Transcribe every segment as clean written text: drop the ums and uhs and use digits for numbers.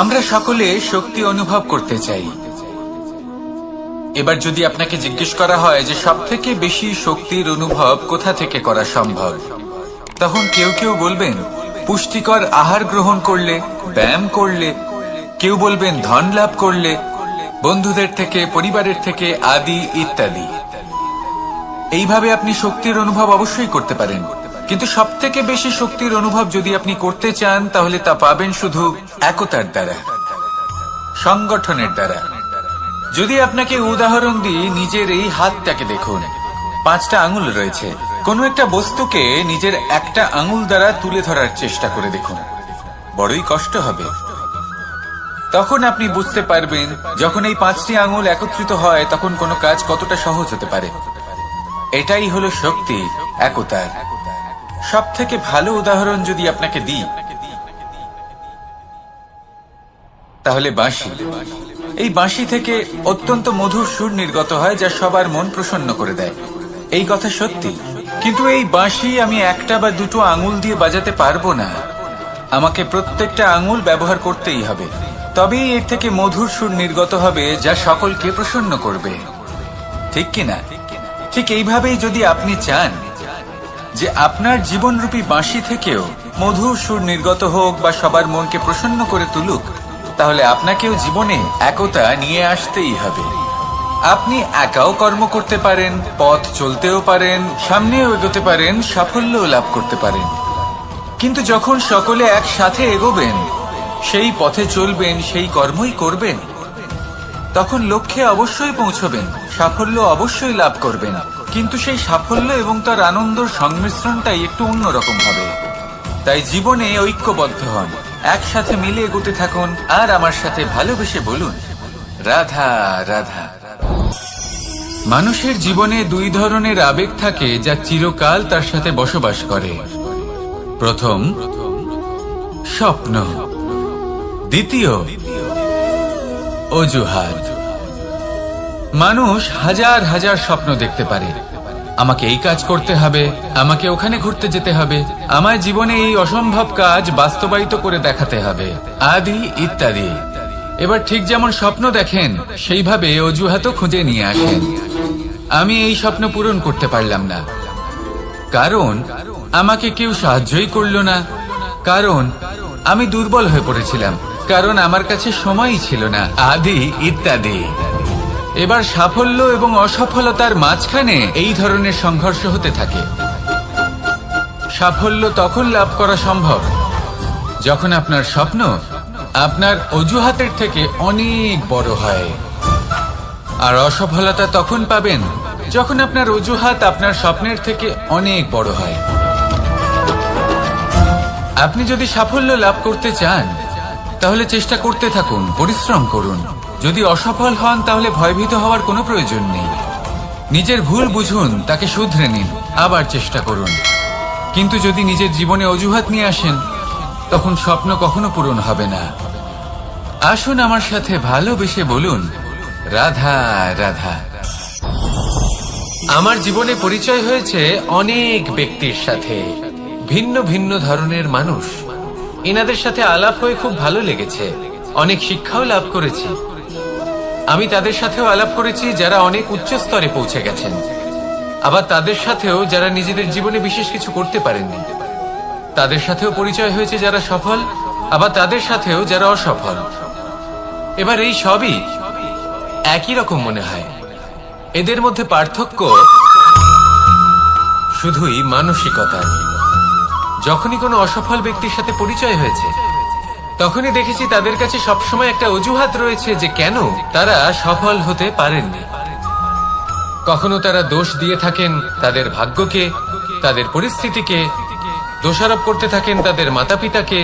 আমরা সকলে শক্তি অনুভব করতে চাই। এবার যদি আপনাকে জিজ্ঞেস করা হয় যে সবথেকে বেশি শক্তির অনুভব কোথা থেকে করা সম্ভব, তখন কেউ কেউ বলবেন পুষ্টিকর আহার গ্রহণ করলে, ব্যায়াম করলে, কেউ বলবেন ধন লাভ করলে, বন্ধুদের থেকে, পরিবারের থেকে আদি ইত্যাদি। এইভাবে আপনি শক্তির অনুভব অবশ্যই করতে পারেন, কিন্তু সবথেকে বেশি শক্তির অনুভব যদি আপনি করতে চান তাহলে তা পাবেন শুধু একতার দ্বারা, সংগঠনের দ্বারা। যদি আপনাকে উদাহরণ দিই, নিজের এই হাতটাকে দেখুন, 5টা আঙুল রয়েছে। কোনো একটা বস্তুকে নিজের একটা আঙুল দ্বারা তুলে ধরার চেষ্টা করে দেখুন, বড়ই কষ্ট হবে। তখন আপনি বুঝতে পারবেন যখন এই 5টি আঙুল একত্রিত হয় তখন কোনো কাজ কতটা সহজ হতে পারে। এটাই হলো শক্তি, একতার। সব থেকে ভালো উদাহরণ যদি আপনাকে দিই তাহলে বাঁশি। এই বাঁশি থেকে অত্যন্ত মধুর সুর নির্গত হয় যা সবার মন প্রসন্ন করে দেয়। এই কথা সত্যি, কিন্তু এই বাঁশি আমি একটা বা দুটো আঙুল দিয়ে বাজাতে পারবো না। আমাকে প্রত্যেকটা আঙুল ব্যবহার করতেই হবে, তবেই এর থেকে মধুর সুর নির্গত হবে যা সকলকে প্রসন্ন করবে, ঠিক কিনা? ঠিক এইভাবেই যদি আপনি চান যে আপনার জীবনরূপী বাঁশি থেকেও মধুর সুর নির্গত হোক বা সবার মনকে প্রসন্ন করে তুলুক, তাহলে আপনাকেও জীবনে একতা নিয়ে আসতেই হবে। আপনি একাও কর্ম করতে পারেন, পথ চলতেও পারেন, সামনেও এগোতে পারেন, সাফল্যও লাভ করতে পারেন। কিন্তু যখন সকলে একসাথে এগোবেন, সেই পথে চলবেন, সেই কর্মই করবেন, তখন লক্ষ্যে অবশ্যই পৌঁছবেন, সাফল্য অবশ্যই লাভ করবেন। কিন্তু সেই সাফল্য এবং তার আনন্দর সংমিশ্রণটাই একটু অন্যরকম হবে। তাই জীবনে ঐক্যবদ্ধ হন, একসাথে মিলে এগোতে থাকুন, আর আমার সাথে ভালোবেসে বলুন রাধা রাধা। মানুষের জীবনে 2 ধরনের আবেগ থাকে যা চিরকাল তার সাথে বসবাস করে। প্রথম, স্বপ্ন। দ্বিতীয়, অজুহাত। মানুষ হাজার হাজার স্বপ্ন দেখতে পারে। আমাকে এই কাজ করতে হবে, আমাকে ওখানে ঘুরতে যেতে হবে, আমার জীবনে এই অসম্ভব কাজ বাস্তবায়িত করে দেখাতে হবে, আদি ইত্যাদি। এবার ঠিক যেমন স্বপ্ন দেখেন সেইভাবে অজুহাতও খুঁজে নিয়ে আসেন। আমি এই স্বপ্ন পূরণ করতে পারলাম না, কারণ আমাকে কেউ সাহায্যই করলো না, কারণ আমি দুর্বল হয়ে পড়েছিলাম, কারণ আমার কাছে সময়ই ছিল না, আদি ইত্যাদি। এবার সাফল্য এবং অসফলতার মাঝখানে এই ধরনের সংঘর্ষ হতে থাকে। সাফল্য তখন লাভ করা সম্ভব যখন আপনার স্বপ্ন আপনার অজুহাতের থেকে অনেক বড় হয়, আর অসফলতা তখন পাবেন যখন আপনার অজুহাত আপনার স্বপ্নের থেকে অনেক বড় হয়। আপনি যদি সাফল্য লাভ করতে চান তাহলে চেষ্টা করতে থাকুন, পরিশ্রম করুন। যদি অসফল হন তাহলে ভয়ভীত হওয়ার কোনো প্রয়োজন নেই। নিজের ভুল বুঝুন, তাকে শুধরে নিন, আবার চেষ্টা করুন। কিন্তু যদি নিজের জীবনে অজুহাত নিয়ে আসেন তখন স্বপ্ন কখনো পূরণ হবে না। আসুন আমার সাথে ভালোবেসে বলুন রাধা রাধা। আমার জীবনে পরিচয় হয়েছে অনেক ব্যক্তির সাথে, ভিন্ন ভিন্ন ধরনের মানুষ। এনাদের সাথে আলাপ হয়ে খুব ভালো লেগেছে, অনেক শিক্ষাও লাভ করেছি। আমি তাদের সাথেও আলাপ করেছি যারা অনেক উচ্চ স্তরে পৌঁছে গেছেন, আবার তাদের সাথেও যারা নিজেদের জীবনে বিশেষ কিছু করতে পারেননি। তাদের সাথেও পরিচয় হয়েছে যারা সফল, আবার তাদের সাথেও যারা অসফল। এবার এই সবই একই রকম মনে হয়। এদের মধ্যে পার্থক্য শুধুই মানসিকতার। যখনই কোনো অসফল ব্যক্তির সাথে পরিচয় হয়েছে তখনই দেখেছি তাদের কাছে সবসময় একটা অজুহাত রয়েছে যে কেন তারা সফল হতে পারেননি। কখনো তারা দোষ দিয়ে থাকেন তাদের ভাগ্যকে, তাদের পরিস্থিতিকে, দোষারোপ করতে থাকেন তাদের মাতা পিতাকে,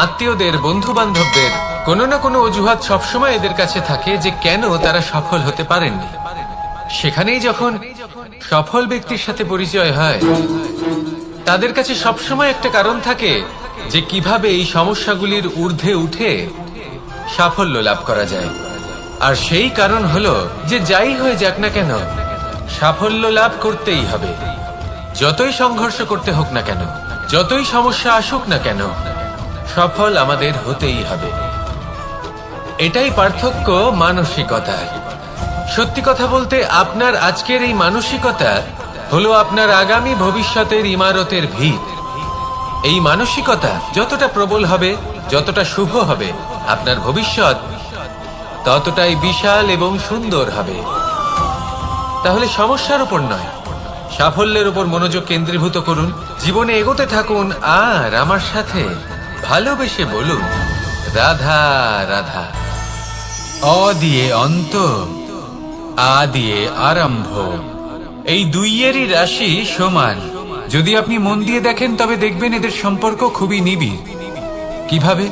আত্মীয়দের, বন্ধু বান্ধবদের। কোনো না কোনো অজুহাত সবসময় এদের কাছে থাকে যে কেন তারা সফল হতে পারেননি। সেখানেই যখন সফল ব্যক্তির সাথে পরিচয় হয় তাদের কাছে সবসময় একটা কারণ থাকে যে কিভাবে এই সমস্যাগুলির ঊর্ধ্বে উঠে সাফল্য লাভ করা যায়। আর সেই কারণ হলো যে যাই হয়ে যাক না কেন সাফল্য লাভ করতেই হবে। যতই সংঘর্ষ করতে হোক না কেন, যতই সমস্যা আসুক না কেন, সফল আমাদের হতেই হবে। এটাই পার্থক্য মানসিকতার। সত্যি কথা বলতে আপনার আজকের এই মানসিকতা হলো আপনার আগামী ভবিষ্যতের ইমারতের ভিত। এই মানসিকতা যতটা প্রবল হবে, যতটা শুভ হবে, আপনার ভবিষ্যৎ ততটাই বিশাল এবং সুন্দর হবে। তাহলে সমস্যার উপর নয়, সাফল্যের উপর মনোযোগ কেন্দ্রীভূত করুন, জীবনে এগোতে থাকুন আর আমার সাথে ভালোবেসে বলুন রাধা রাধা। অ দিয়ে অন্ত, আ দিয়ে আরম্ভ। এই দুইয়েরই রাশি সমান। যদি আপনি মন দিয়ে দেখেন তবে দেখবেন এদের সম্পর্ক খুবই নিবিড়। কিভাবে?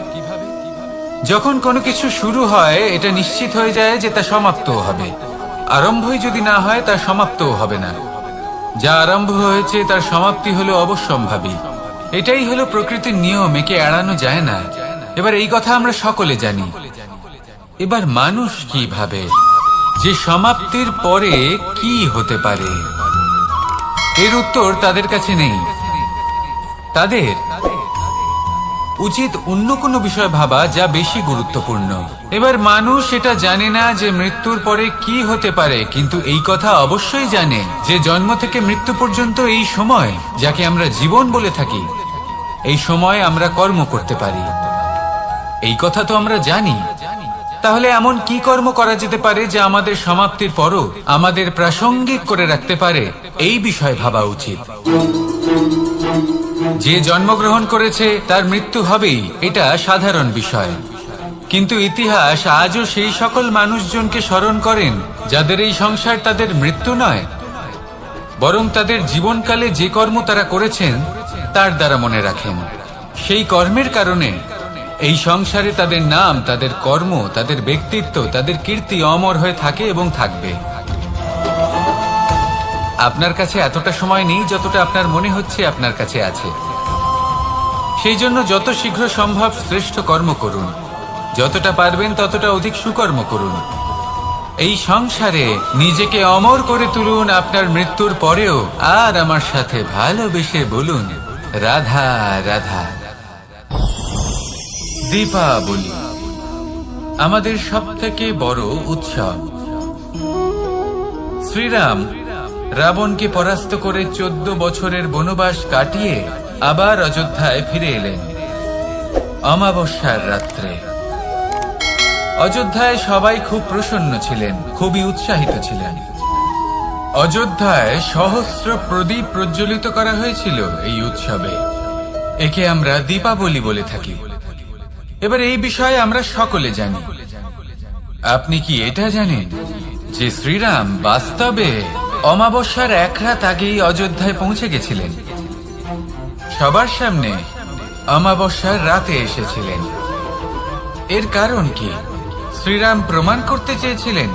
যখন কোনো কিছু শুরু হয় এটা নিশ্চিত হয়ে যায় যে তা সমাপ্তও হবে। আরম্ভই যদি না হয় তা সমাপ্তও হবে না। যা আরম্ভ হয়েছে তার সমাপ্তি হলো অবশ্যম্ভাবী। এটাই হলো প্রকৃতির নিয়ম, একে এড়ানো যায় না। এবার এই কথা আমরা সকলে জানি। এবার মানুষ কি ভাবে যে সমাপ্তির পরে কি হতে পারে, এর উত্তর তাদের কাছে নেই। তাদের উচিত অন্য কোনো বিষয় ভাবা যা বেশি গুরুত্বপূর্ণ। এবার মানুষ এটা জানে না যে মৃত্যুর পরে কি হতে পারে, কিন্তু এই কথা অবশ্যই জানে যে জন্ম থেকে মৃত্যু পর্যন্ত এই সময়, যাকে আমরা জীবন বলে থাকি, এই সময় আমরা কর্ম করতে পারি। এই কথা তো আমরা জানি। তাহলে এমন কি কর্ম করা যেতে পারে যা আমাদের সমাপ্তির পরও আমাদের প্রাসঙ্গিক করে রাখতে পারে, এই বিষয়ে ভাবা উচিত। যে জন্মগ্রহণ করেছে তার মৃত্যু হবেই, এটা সাধারণ বিষয়। কিন্তু ইতিহাস আজও সেই সকল মানুষজনকে স্মরণ করেন যাদের এই সংসার তাদের মৃত্যু নয়, বরং তাদের জীবনকালে যে কর্ম তারা করেছেন তার দ্বারা মনে রাখেন। সেই কর্মের কারণে এই সংসারে তাদের নাম, তাদের কর্ম, তাদের ব্যক্তিত্ব, তাদের কীর্তি অমর হয়ে থাকে এবং থাকবে। আপনার কাছে এতটা সময় নেই যতটা আপনার মনে হচ্ছে আপনার কাছে আছে। সেই জন্য যত শীঘ্র সম্ভব শ্রেষ্ঠ কর্ম করুন, যতটা পারবেন ততটা অধিক সুকর্ম করুন। এই সংসারে নিজেকে অমর করে তুলুন আপনার মৃত্যুর পরেও। আর আমার সাথে ভালোবেসে বলুন রাধা রাধা। দীপাবলি আমাদের সবথেকে বড় উৎসব। শ্রীরাম রাবণকে পরাস্ত করে 14 বছরের বনবাস কাটিয়ে আবার অযোধ্যায় ফিরে এলেন অমাবস্যার রাত্রে। অযোধ্যায় সবাই খুব প্রসন্ন ছিলেন, খুবই উৎসাহিত ছিলেন। অযোধ্যায় সহস্র প্রদীপ প্রজ্বলিত করা হয়েছিল এই উৎসবে। একে আমরা দীপাবলি বলে থাকি। এবার এই বিষয়ে আমরা সকলে জানি। আপনি কি এটা জানেন যে শ্রীরাম বাস্তবে অমাবস্যার এক রাত আগেই অযোধ্যায় পৌঁছে গেছিলেন? সবার সামনে অমাবস্যার রাতে এসেছিলেন। এর কারণ কি? শ্রীরাম প্রমাণ করতে চেয়েছিলেন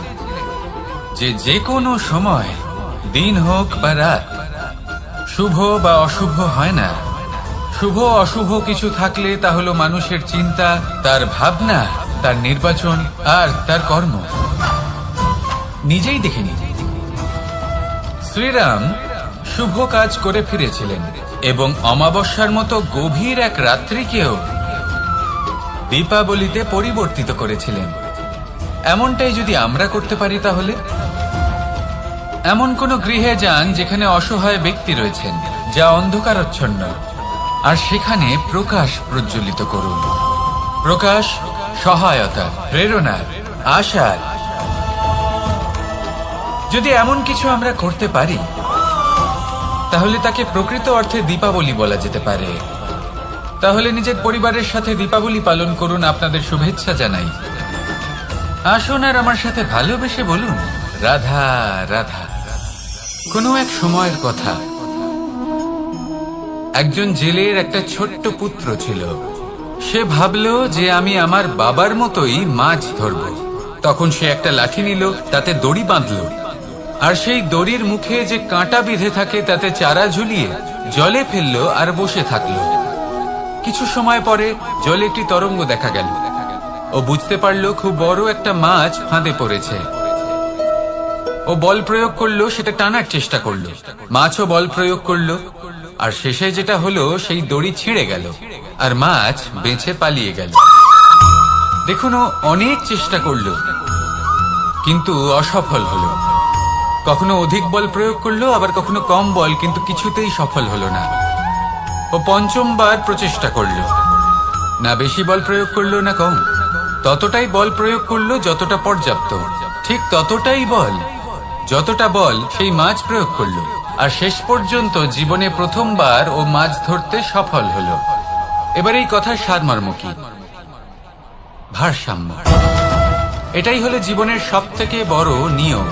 যে যে কোনো সময়, দিন হোক বা রাত, শুভ বা অশুভ হয় না। শুভ অশুভ কিছু থাকলে তা হলো মানুষের চিন্তা, তার ভাবনা, তার নির্বাচন আর তার কর্ম। নিজেই দেখে নিন, শ্রীরাম শুভ কাজ করে ফিরেছিলেন এবং অমাবস্যার মতো গভীর এক রাত্রিকেও দীপাবলিতে পরিবর্তিত করেছিলেন। এমনটাই যদি আমরা করতে পারি, তাহলে এমন কোন গৃহে যান যেখানে অসহায় ব্যক্তি রয়েছেন, যা অন্ধকারাচ্ছন্ন, আর সেখানে প্রকাশ প্রজ্বলিত করুন। প্রকাশ সহায়তা, প্রেরণা, আশার। যদি এমন কিছু আমরা করতে পারি তাহলে তাকে প্রকৃত অর্থে দীপাবলি বলা যেতে পারে। তাহলে নিজের পরিবারের সাথে দীপাবলি পালন করুন। আপনাদের শুভেচ্ছা জানাই। আসুন আর আমার সাথে ভালোবেসে বলুন রাধা রাধা। কোনো এক সময়ের কথা, একজন জেলের একটা ছোট্ট পুত্র ছিল। সে ভাবল যে আমি আমার বাবার মতোই মাছ ধরব। তখন সে একটা লাঠি নিল, তাতে দড়ি বাঁধল, আর সেই দড়ির মুখে যে কাঁটা বিঁধে থাকে তাতে চারা ঝুলিয়ে জলে ফেললো আর বসে থাকলো। কিছু সময় পরে জলে একটি তরঙ্গ দেখা গেল। ও বুঝতে পারলো খুব বড় একটা মাছ ফাঁদে পড়েছে। ও বল প্রয়োগ করলো, সেটা টানার চেষ্টা করলো। মাছও বল প্রয়োগ করলো, আর শেষে যেটা হলো সেই দড়ি ছিঁড়ে গেল আর মাছ বেঁচে পালিয়ে গেল। দেখুন, ও অনেক চেষ্টা করলো কিন্তু অসফল হলো। কখনো অধিক বল প্রয়োগ করলো, আবার কখনো কম বল, কিন্তু কিছুতেই সফল হলো না। ও পঞ্চমবার প্রচেষ্টা করলো, না বেশি বল প্রয়োগ করলো না কম, ততটাই বল প্রয়োগ করলো যতটা পর্যাপ্ত, ঠিক ততটাই বল যতটা বল সেই মাছ প্রয়োগ করলো। আর শেষ পর্যন্ত জীবনে প্রথমবার ও মাছ ধরতে সফল হলো। এবার এই কথার সারমর্ম কি? ভারসাম্য। এটাই হলো জীবনের সবথেকে বড় নিয়ম।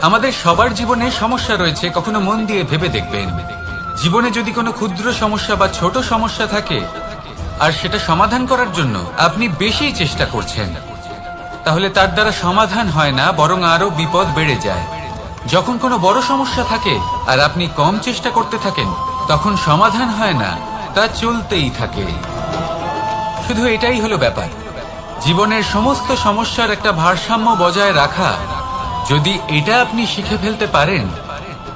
আমাদের সবার জীবনে সমস্যা রয়েছে, কখনো মন দিয়ে ভেবে দেখবেন, জীবনে যদি কোনো ক্ষুদ্র সমস্যা বা ছোট সমস্যা থাকে আর সেটা সমাধান করার জন্য আপনি বেশি চেষ্টা করছেন, তাহলে তার দ্বারা সমাধান হয় না, বরং আরো বিপদ বেড়ে যায়। যখন কোনো বড় সমস্যা থাকে আর আপনি কম চেষ্টা করতে থাকেন, তখন সমাধান হয় না, তা চলতেই থাকে। শুধু এটাই হলো ব্যাপার, জীবনের সমস্ত সমস্যার একটা ভারসাম্য বজায় রাখা। যদি এটা আপনি শিখে ফেলতে পারেন,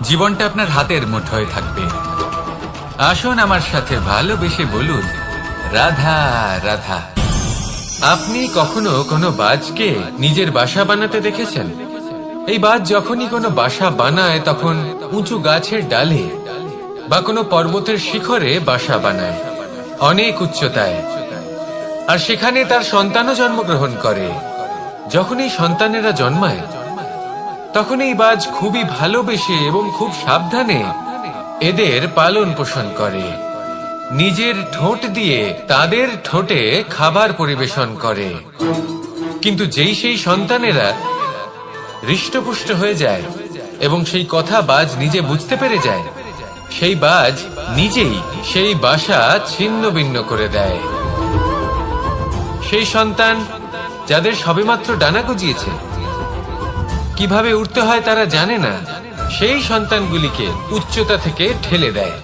জীবনটা আপনার হাতের মুঠোয় থাকবে। আসুন আমার সাথে ভালোবেসে বলুন, রাধা রাধা। আপনি কখনো কোনো বাজকে নিজের বাসা বানাতে দেখেছেন? এই বাজ যখনই কোনো বাসা বানায় তখন উঁচু গাছের ডালে বা কোনো পর্বতের শিখরে বাসা বানায়, অনেক উচ্চতায়, আর সেখানে তার সন্তানও জন্মগ্রহণ করে। যখন এই সন্তানেরা জন্মায় তখন এই বাজ খুবই ভালোবেসে এবং খুব সাবধানে এদের পালন পোষণ করে, নিজের ঠোঁট দিয়ে তাদের ঠোঁটে খাবার পরিবেশন করে। কিন্তু যেই সেই সন্তানেরা হৃষ্টপুষ্ট হয়ে যায় এবং সেই কথা বাজ নিজে বুঝতে পেরে যায়, সেই বাজ নিজেই সেই বাসা ছিন্ন ভিন্ন করে দেয়। সেই সন্তান যাদের সবেমাত্র ডানা গজিয়েছে, কিভাবে উঠতে হয় তারা জানে না, সেই সন্তানগুলিকে উচ্চতা থেকে ঠেলে দেয়।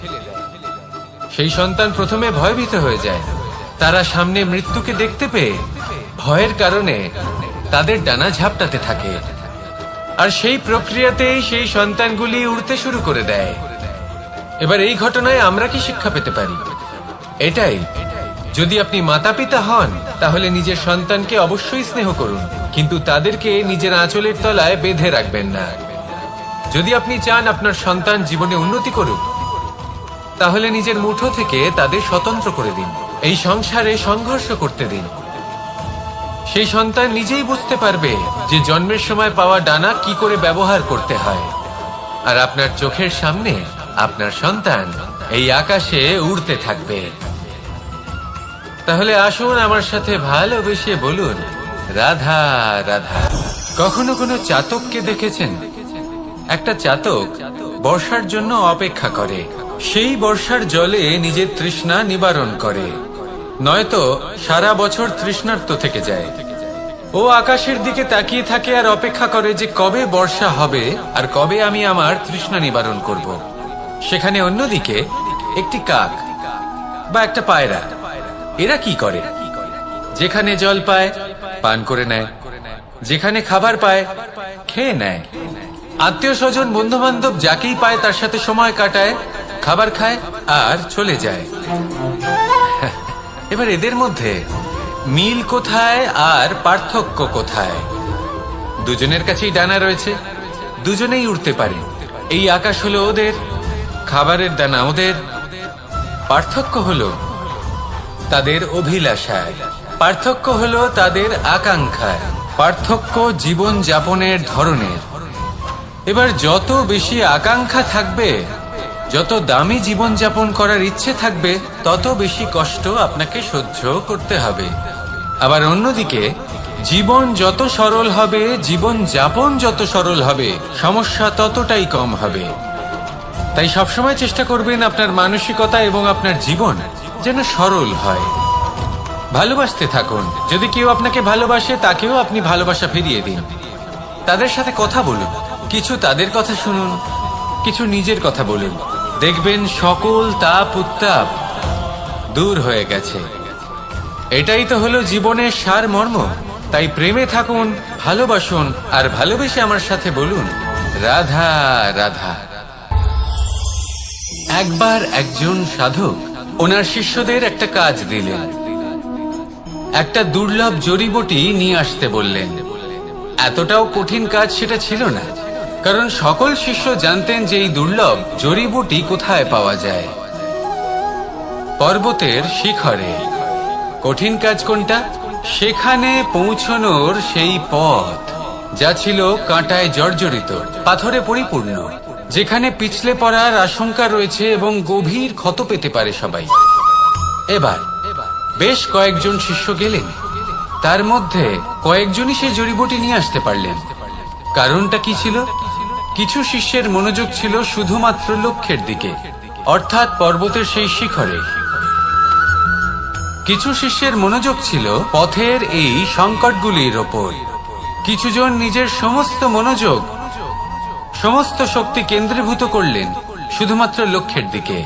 সেই সন্তান প্রথমে ভয়ভীত হয়ে যায়, তারা সামনে মৃত্যুকে দেখতে পেয়ে ভয়ের কারণে তাদের ডানা ঝাপটাতে থাকে, আর সেই প্রক্রিয়াতেই সেই সন্তানগুলি উড়তে শুরু করে দেয়। এবার এই ঘটনায় আমরা কি শিক্ষা পেতে পারি? এটাই, যদি আপনি মাতা পিতা হন তাহলে নিজের সন্তানকে অবশ্যই স্নেহ করুন, কিন্তু তাদেরকে নিজের আঁচলের তলায় বেঁধে রাখবেন না। যদি আপনি চান আপনার সন্তান জীবনে উন্নতি করুক, তাহলে নিজের মুঠো থেকে তাদের স্বতন্ত্র করে দিন, এই সংসারে সংঘর্ষ করতে দিন। সেই সন্তান নিজেই বুঝতে পারবে যে জন্মের সময় পাওয়া ডানা কি করে ব্যবহার করতে হয়। আর আপনার চোখের সামনে আপনার সন্তান এই আকাশে উড়তে থাকবে। তাহলে আসুন আমার সাথে ভালোবেসে বলুন, রাধা রাধা। কখনো কোনো চাতককে দেখেছেন? একটা চাতক বর্ষার জন্য অপেক্ষা করে, সেই বর্ষার জলে নিজের তৃষ্ণা নিবারণ করে, নয়তো সারা বছর তৃষ্ণার্ত থেকে যায়। ও আকাশের দিকে তাকিয়ে থাকে আর অপেক্ষা করে যে কবে বর্ষা হবে আর কবে আমি আমার তৃষ্ণা নিবারণ করব। সেখানে অন্যদিকে একটি কাক বা একটা পায়রা, এরা কি করে? যেখানে জল পায় পান করে নেয়, যেখানে খাবার পায় খেয়ে নেয়, আত্মীয় স্বজন বন্ধু বান্ধব যাকেই পায় তার সাথে সময় কাটায়, খাবার খায় আর চলে যায়। এবার এদের মধ্যে মিল কোথায় আর পার্থক্য কোথায়? দুজনের কাছেই ডানা রয়েছে, দুজনেই উড়তে পারে। এই আকাশ হলো ওদের, খাবারের দানা ওদের। পার্থক্য হলো তাদের অভিলাষায়, পার্থক্য হলো তাদের আকাঙ্ক্ষায়, পার্থক্য জীবন যাপনের ধরনের। এবার যত বেশি আকাঙ্ক্ষা থাকবে, যত দামি জীবন যাপন করার ইচ্ছে থাকবে, তত বেশি কষ্ট আপনাকে সহ্য করতে হবে। আবার অন্যদিকে জীবন যত সরল হবে, জীবন যাপন যত সরল হবে, সমস্যা ততটাই কম হবে। তাই সবসময় চেষ্টা করবেন আপনার মানসিকতা এবং আপনার জীবন যেন সরল হয়। ভালোবাসতে থাকুন। যদি কেউ আপনাকে ভালোবাসে, তাকেও আপনি ভালোবাসা ফিরিয়ে দিন। তাদের সাথে কথা বলুন, কিছু তাদের কথা শুনুন, কিছু নিজের কথা বলুন। দেখবেন সকল তাপ উত্তাপ দূর হয়ে গেছে। এটাই তো হলো জীবনের সারমর্ম। তাই প্রেমে থাকুন, ভালোবাসুন, আর ভালোবেসে আমার সাথে বলুন, রাধা রাধা। একবার একজন সাধক ওনার শিষ্যদের একটা কাজ দিলেন। একটা দুর্লভ জড়িবুটি নিয়ে আসতে বললেন। এতটাও কঠিন কাজ সেটা ছিল না, কারণ সকল শিষ্য জানতেন যে এই দুর্লভ জড়িবুটি কোথায় পাওয়া যায়। পর্বতের শিখরে। কঠিন কাজ কোনটা? সেখানে পৌঁছনোর সেই পথ, যা ছিল কাঁটায় জর্জরিত, পাথরে পরিপূর্ণ, যেখানে পিছলে পড়ার আশঙ্কা রয়েছে এবং গভীর ক্ষত পেতে পারে সবাই। এবার বেশ কয়েকজন শিষ্য গেলেন, তার মধ্যে কয়েকজনই সেই জড়িবুটি নিয়ে আসতে পারলেন। কারণটা কি ছিল? কিছু শিষ্যের মনোযোগ ছিল শুধুমাত্র লক্ষ্যের দিকে, অর্থাৎ পর্বতের সেই শিখরে। কিছু শিষ্যের মনোযোগ ছিল পথের এই সংকটগুলির ওপর। কিছুজন নিজের সমস্ত মনোযোগ, সমস্ত শক্তি কেন্দ্রীভূত করলেন শুধুমাত্র লক্ষ্যের দিকে।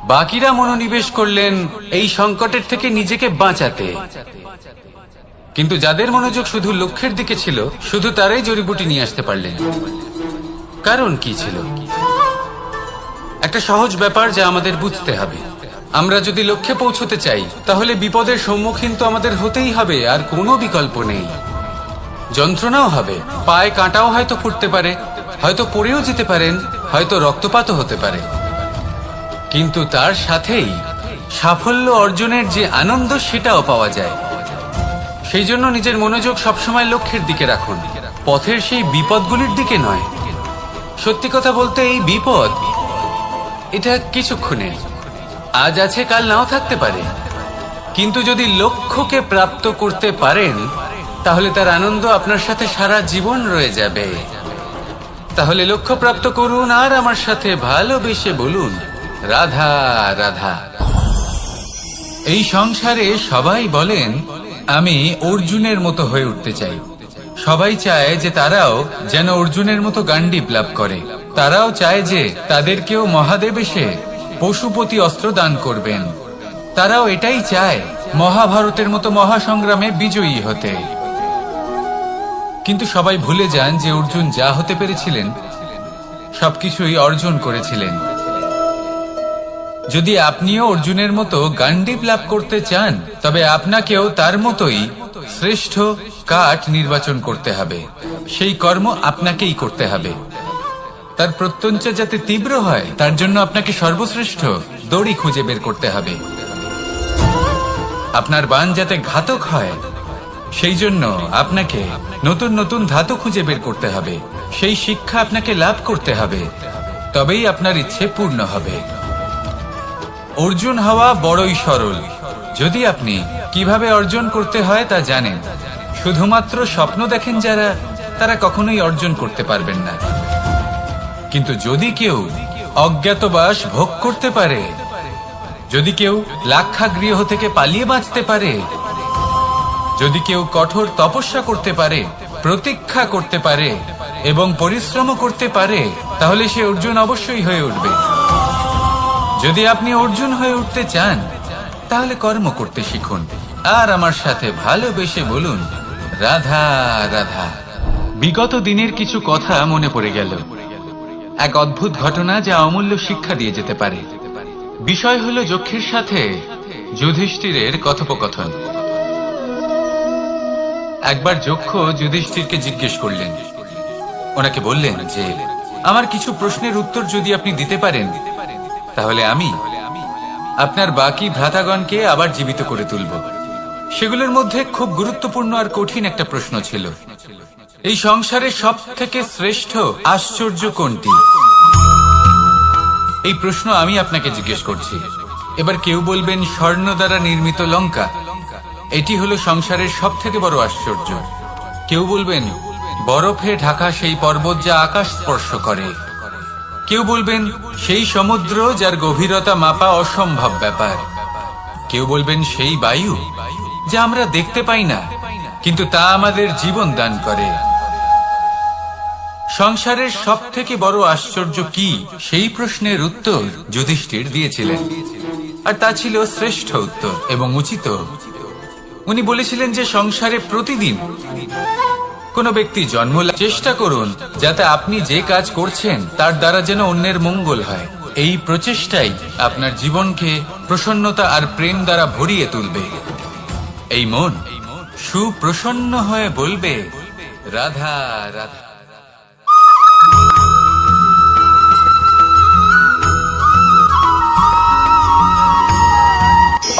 বাকিরা মনোনিবেশ করলেন এই সংকটের থেকে নিজেকে বাঁচাতে। কিন্তু যাদের মনোযোগ শুধু লক্ষ্যের দিকে ছিল, শুধু তারাই জড়িবুটি নিয়ে আসতে পারলেন। কারণ কি ছিল? একটা সহজ ব্যাপার যা আমাদের বুঝতে হবে। আমরা যদি লক্ষ্যে পৌঁছতে চাই, তাহলে বিপদের সম্মুখীন তো আমাদের হতেই হবে, আর কোনো বিকল্প নেই। যন্ত্রণাও হবে, পায়ে কাঁটাও হয়তো ফুটতে পারে, হয়তো পড়েও যেতে পারেন, হয়তো রক্তপাতও হতে পারে। কিন্তু তার সাথেই সাফল্য অর্জনের যে আনন্দ, সেটাও পাওয়া যায়। সেই জন্য নিজের মনোযোগ সবসময় লক্ষ্যের দিকে রাখুন, পথের সেই বিপদগুলির দিকে নয়। সত্যি কথা বলতে, এই বিপদ এটা কিছুক্ষণের, আজ আছে কাল নাও থাকতে পারে। কিন্তু যদি লক্ষ্যকে প্রাপ্ত করতে পারেন, তাহলে তার আনন্দ আপনার সাথে সারা জীবন রয়ে যাবে। তাহলে লক্ষ্য প্রাপ্ত করুন আর আমার সাথে ভালোবেসে বলুন, রাধা রাধা। এই সংসারে সবাই বলেন, আমি অর্জুনের মতো হয়ে উঠতে চাই। সবাই চায় যে তারাও যেন অর্জুনের মতো গান্ডীব লাভ করে। তারাও চায় যে তাদেরকেও মহাদেব এসে পশুপতি অস্ত্র দান করবেন। তারাও এটাই চায় মহাভারতের মতো মহাসংগ্রামে বিজয়ী হতে। কিন্তু সবাই ভুলে যান যে অর্জুন যা হতে পেরেছিলেন, সবকিছুই অর্জন করেছিলেন। যদি আপনিও অর্জুনের মতো গান্ডীব লাভ করতে চান, তবে আপনাকেও তার মতোই শ্রেষ্ঠ কাঠ নির্বাচন করতে হবে। সেই কর্ম আপনাকেই করতে হবে। তার প্রত্যঞ্চা যাতে তীব্র হয়, তার জন্য আপনাকে সর্বশ্রেষ্ঠ দড়ি খুঁজে বের করতে হবে। আপনার বাণ যাতে ঘাতক হয়, সেই জন্য আপনাকে নতুন নতুন ধাতু খুঁজে বের করতে হবে। সেই শিক্ষা আপনাকে লাভ করতে হবে, তবেই আপনার ইচ্ছে পূর্ণ হবে। অর্জুন হওয়া বড়ই সরল, যদি আপনি কিভাবে অর্জন করতে হয় তা জানেন। শুধুমাত্র স্বপ্ন দেখেন যারা, তারা কখনোই অর্জন করতে পারবেন না। কিন্তু যদি কেউ অজ্ঞাতবাস ভোগ করতে পারে, যদি কেউ লাক্ষাগৃহ থেকে পালিয়ে বাঁচতে পারে, যদি কেউ কঠোর তপস্যা করতে পারে, প্রতীক্ষা করতে পারে এবং পরিশ্রম করতে পারে, তাহলে সে অর্জুন অবশ্যই হয়ে উঠবে। যদি আপনি অর্জুন হয়ে উঠতে চান, তাহলে কর্ম করতে শিখুন আর আমার সাথে ভালোবেসে বলুন, রাধা রাধা। বিগত দিনের কিছু কথা মনে পড়ে গেল। এক অদ্ভুত ঘটনা যা অমূল্য শিক্ষা দিয়ে যেতে পারে। বিষয় হলো যক্ষের সাথে যুধিষ্ঠিরের কথোপকথন। একবার যক্ষ যুধিষ্ঠিরকে জিজ্ঞেস করলেন। ওনাকে বললেন যে, আমার কিছু প্রশ্নের উত্তর যদি আপনি দিতে পারেন, তাহলে আমি আপনার বাকি ভ্রাতাগণকে আবার জীবিত করে তুলব। সেগুলোর মধ্যে খুব গুরুত্বপূর্ণ আর কঠিন একটা প্রশ্ন ছিল, এই সংসারে সব থেকে শ্রেষ্ঠ আশ্চর্য কোনটি? এই প্রশ্ন আমি আপনাকে জিজ্ঞেস করছি। এবার কেউ বলবেন স্বর্ণ দ্বারা নির্মিত লঙ্কা, এটি হলো সংসারের সব থেকে বড় আশ্চর্য। কেউ বলবেন বরফে ঢাকা সেই পর্বত যা আকাশ স্পর্শ করে। কেউ বলবেন সেই সমুদ্র যার গভীরতা মাপা অসম্ভব ব্যাপার। কেউ বলবেন সেই বায়ু যা আমরা দেখতে পাই না, কিন্তু তা আমাদের জীবন দান করে। সংসারের সব থেকে বড় আশ্চর্য কি, সেই প্রশ্নের উত্তর যুধিষ্ঠির দিয়েছিলেন, আর তা ছিল শ্রেষ্ঠ উত্তর এবং উচিত। উনি বলেছিলেন যে সংসারে প্রতিদিন কোন ব্যক্তি জন্ম চেষ্টা করুন যাতে আপনি যে কাজ করছেন তার দ্বারা যেন অন্যের মঙ্গল হয়। এই প্রচেষ্টাই আপনার জীবনকে প্রসন্নতা আর প্রেম দ্বারা ভরিয়ে তুলবে। এই মন সুপ্রসন্ন হয়ে বলবে, রাধা রাধা।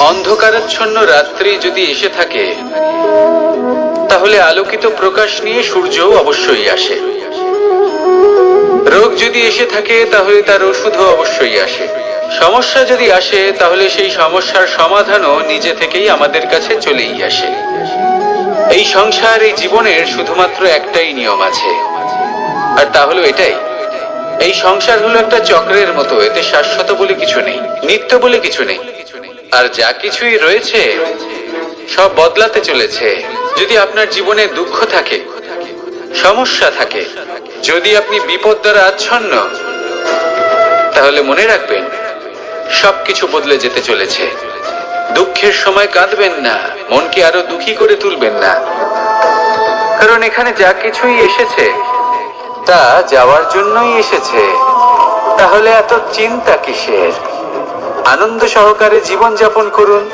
অন্ধকারাচ্ছন্ন রাত্রি যদি এসে থাকে, তাহলে আলোকিত প্রকাশ নিয়ে সূর্যও অবশ্যই আসে। রোগ যদি এসে থাকে, তাহলে তার ওষুধও অবশ্যই আসে। সমস্যা যদি আসে, তাহলে সেই সমস্যার সমাধানও নিজে থেকেই আমাদের কাছে চলেই আসে। এই সংসার, এই জীবনের শুধুমাত্র একটাই নিয়ম আছে, আর তা হলো এটাই, এই সংসার হলো একটা চক্রের মতো। এতে শাশ্বত বলে কিছু নেই, নিত্য বলে কিছু নেই, আর যা কিছুই রয়েছে সব বদলাতে চলেছে। যদি আপনার জীবনে দুঃখ থাকে, সমস্যা থাকে, যদি আপনি বিপদ দ্বারা আচ্ছন্ন, তাহলে মনে রাখবেন সবকিছু বদলে যেতে চলেছে। দুঃখের সময় কাঁদবেন না, মনকে আরো দুঃখী করে তুলবেন না, কারণ এখানে যা কিছুই এসেছে তা যাওয়ার জন্যই এসেছে। তাহলে এত চিন্তা কিসের? আনন্দ সহকারে জীবন যাপন করুন,